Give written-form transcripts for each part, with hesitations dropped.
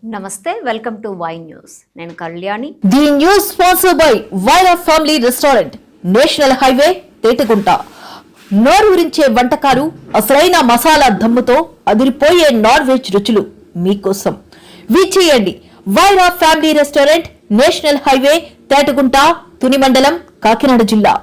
నమస్తే welcome to Y news నేను Kalyani the news sponsored by Vaira family restaurant national highway Tetagunta నోరూరించే వంటకాలు అసలైన మసాలా దమ్ముతో అదిరిపోయే నాన్ వెజ్ రుచులు మీకోసం విచ్చేయండి Vaira family restaurant national highway Tetagunta Tuni మండలం కాకినాడ జిల్లా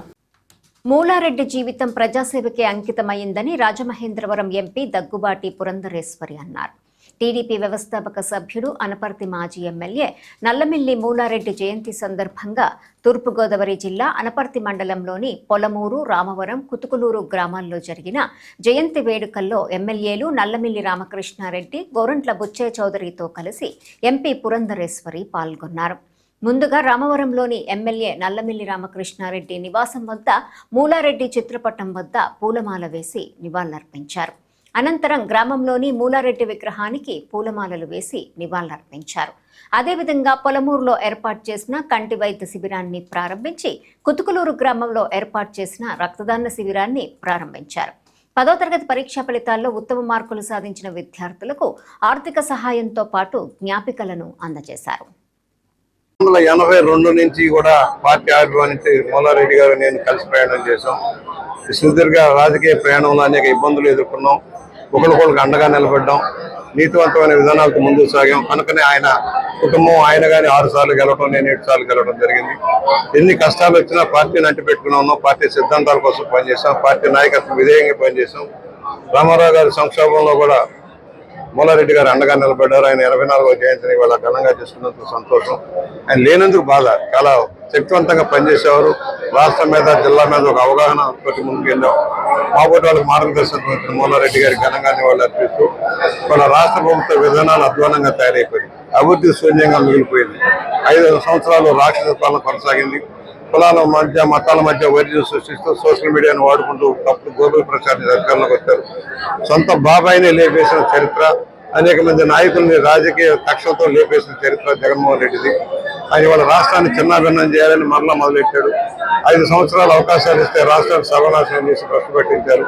మూలారెడ్డి జీవితం ప్రజాసేవకే అంకితమైందని రాజమహేంద్రవరం ఎంపీ దగ్గుబాటి పురంధరేశ్వరి అన్నారు. టీడీపీ వ్యవస్థాపక సభ్యుడు అనపర్తి మాజీ ఎమ్మెల్యే నల్లమిల్లి మూలారెడ్డి జయంతి సందర్భంగా తూర్పుగోదావరి జిల్లా అనపర్తి మండలంలోని పొలమూరు, రామవరం, కుతుకులూరు గ్రామాల్లో జరిగిన జయంతి వేడుకల్లో ఎమ్మెల్యేలు నల్లమిల్లి రామకృష్ణారెడ్డి, గోరంట్ల బుచ్చయ్య చౌదరితో కలిసి ఎంపీ పురంధరేశ్వరి పాల్గొన్నారు. ముందుగా రామవరంలోని ఎమ్మెల్యే నల్లమిల్లి రామకృష్ణారెడ్డి నివాసం వద్ద మూలారెడ్డి చిత్రపటం వద్ద పూలమాల వేసి నివాళులర్పించారు. అనంతరం గ్రామంలోని మూలారెడ్డి విగ్రహానికి పూలమాలలు వేసి నివాళులర్పించారు. అదేవిధంగా పొలమూరులో ఏర్పాటు చేసిన కంటి వైద్య శిబిరాన్ని ప్రారంభించి కుతుకులూరు గ్రామంలో ఏర్పాటు చేసిన రక్తదాన శిబిరాన్ని ప్రారంభించారు. 10వ తరగతి పరీక్షా ఫలితాల్లో ఉత్తమ మార్కులు సాధించిన విద్యార్థులకు ఆర్థిక సహాయంతో పాటు జ్ఞాపికలను అందజేశారు. 1982 నుంచి కూడా పార్టీ ఆవిర్భావించి మూలారెడ్డి గారు నేను కలిసి ప్రయాణం చేశాం. సుదీర్ఘ రాజకీయ ప్రయాణంలో అనేక ఇబ్బందులు ఎదుర్కొన్నాం. ఒకరికొకరికి అండగా నిలబడ్డాం. నీతివంతమైన విధానాలతో ముందుకు సాగాం. కనుకనే ఆయన కుటుంబం ఆయన కానీ 6 సార్లు గెలవడం, నేను 7 సార్లు గెలవడం జరిగింది. ఎన్ని కష్టాలు వచ్చినా పార్టీని అంటిపెట్టుకున్నాం. పార్టీ సిద్ధాంతాల కోసం పనిచేసాం. పార్టీ నాయకత్వం విధేయంగా పనిచేసాం. రామారావు గారి సంక్షోభంలో కూడా మూలారెడ్డి గారు అండగా నిలబడ్డారు. ఆయన 84వ జయంతిని వాళ్ళ ఘనంగా చేసుకున్నందుకు సంతోషం. ఆయన లేనందుకు బాధ. చాలా శక్తివంతంగా పనిచేసేవారు. రాష్ట్రం మీద, జిల్లా మీద ఒక అవగాహన తోటి ముందుకు వెళ్ళాం. మాబోటి వాళ్ళకి మార్గదర్శకత్వం ఇచ్చిన మూలారెడ్డి గారి ఘనంగా నివాళులు అర్పిస్తూ వాళ్ళ రాష్ట్ర ప్రభుత్వ విధానాలు అధ్వానంగా తయారైపోయింది. అభివృద్ధి శూన్యంగా మిగిలిపోయింది. 5 సంవత్సరాలు రాక్షస పాలన కొనసాగింది. కులాల మధ్య, మతాల మధ్య వైద్యం సృష్టిస్తూ సోషల్ మీడియాను వాడుకుంటూ తప్పుడు గోబల్ ప్రచారం అధికారంలోకి వచ్చారు. సొంత బాబాయిని లేపేసిన చరిత్ర, అనేక మంది నాయకుల్ని రాజకీయ కక్షలతో లేపేసిన చరిత్ర జగన్మోహన్ రెడ్డిది. ఆయన వాళ్ళ రాష్ట్రాన్ని చిన్నాభిన్నం చేయాలని మరలా మొదలెట్టాడు. 5 సంవత్సరాలు అవకాశాలు ఇస్తే రాష్ట్రాన్ని సర్వనాశనం చేసి ప్రశ్నపెట్టించారు.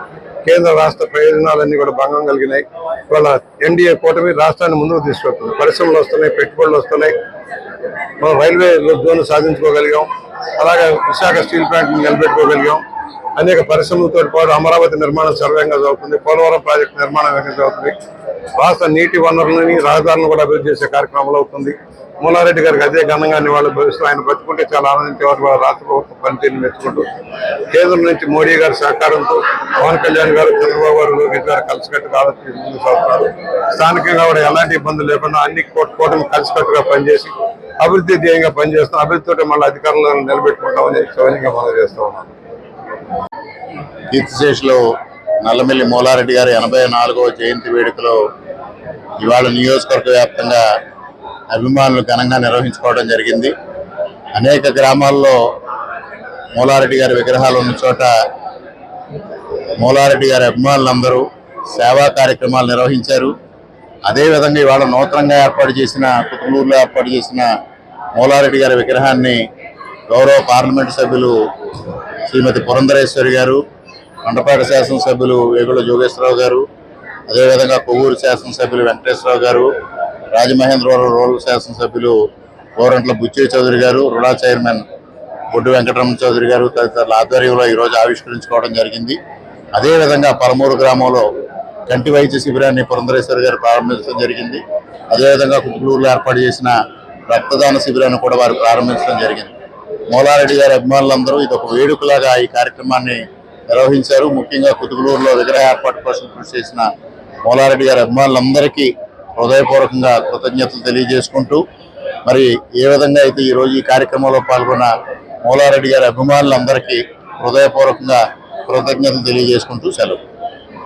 కేంద్ర రాష్ట్ర ప్రయోజనాలన్నీ కూడా భంగం కలిగినాయి. వాళ్ళ ఎన్డీఏ కూటమి రాష్ట్రాన్ని ముందుకు తీసుకెళ్తుంది. పరిశ్రమలు వస్తున్నాయి, పెట్టుబడులు వస్తున్నాయి. మనం రైల్వే జోన్ సాధించుకోగలిగాం. అలాగే విశాఖ స్టీల్ ప్లాంట్ నిలబెట్టుకోగలిగాం. అనేక పరిశ్రమలతో పాటు అమరావతి నిర్మాణం సర్వేగంగా జరుగుతుంది. పోలవరం ప్రాజెక్టు నిర్మాణం వేగంగా జరుగుతుంది. రాష్ట్ర నీటి వనరులని, రహదారులను కూడా అభివృద్ధి చేసే కార్యక్రమంలో అవుతుంది. మూలారెడ్డి గారికి అదే ఘనంగా నివాళులు భవిస్తూ ఆయన బతుకుంటే చాలా ఆనందించేవారు. వాళ్ళ రాష్ట్ర ప్రభుత్వం పనితీరుని మెచ్చుకుంటూ కేంద్రం నుంచి మోడీ గారి సహకారంతో పవన్ కళ్యాణ్ గారు, చంద్రబాబు గారు, లోకేష్ గారు కలిసికట్టుగా ఆలోచించి ముందుకు సాగుతున్నారు. స్థానికంగా కూడా ఎలాంటి ఇబ్బందులు లేకుండా అన్ని కూటమి కలిసికట్టుగా పనిచేసి అభివృద్ధి ధ్యేయంగా పనిచేస్తాం. అభివృద్ధితో మళ్ళీ అధికారంలో నిలబెట్టుకుంటామని సౌన్యంగా మనం చేస్తూ ఉన్నాం. కీర్తిశేషులు నల్లమిల్లి మూలారెడ్డి గారి 84వ జయంతి వేడుకలో ఇవాళ నియోజకవర్గ వ్యాప్తంగా అభిమానులు ఘనంగా నిర్వహించుకోవడం జరిగింది. అనేక గ్రామాల్లో మూలారెడ్డి గారి విగ్రహాలు ఉన్న చోట మూలారెడ్డి గారి అభిమానులందరూ సేవా కార్యక్రమాలు నిర్వహించారు. అదేవిధంగా ఇవాళ నూతనంగా ఏర్పాటు చేసిన కుతుకులూరులో ఏర్పాటు చేసిన మూలారెడ్డి గారి విగ్రహాన్ని గౌరవ పార్లమెంటు సభ్యులు శ్రీమతి పురంధరేశ్వరి గారు, మండపేట శాసనసభ్యులు వేగుల జోగేశ్వరరావు గారు, అదేవిధంగా కొవ్వూరు శాసనసభ్యులు వెంకటేశ్వరరావు గారు, రాజమహేంద్రవరం రూరల్ శాసనసభ్యులు గోరంట్ల బుచ్చయ్య చౌదరి గారు, రుడా చైర్మన్ బొడ్డు వెంకటరమణ చౌదరి గారు తదితరుల ఆధ్వర్యంలో ఈరోజు ఆవిష్కరించుకోవడం జరిగింది. అదేవిధంగా పలమూరు గ్రామంలో కంటి వైద్య శిబిరాన్ని పురంధరేశ్వరి గారు ప్రారంభించడం జరిగింది. అదేవిధంగా కుతుకులూరులో ఏర్పాటు చేసిన రక్తదాన శిబిరాన్ని కూడా వారు ప్రారంభించడం జరిగింది. మూలారెడ్డి గారి అభిమానులందరూ ఇది ఒక వేడుకలాగా ఈ కార్యక్రమాన్ని నిర్వహించారు. ముఖ్యంగా కుతుకులూరులో విగ్రహ ఏర్పాటు కోసం కృషి చేసిన మూలారెడ్డి గారి అభిమానులందరికీ హృదయపూర్వకంగా కృతజ్ఞతలు తెలియజేసుకుంటూ, మరి ఏ విధంగా అయితే ఈరోజు ఈ కార్యక్రమంలో పాల్గొన్న మూలారెడ్డి గారి అభిమానులందరికీ హృదయపూర్వకంగా కృతజ్ఞతలు తెలియజేసుకుంటూ సెలవు.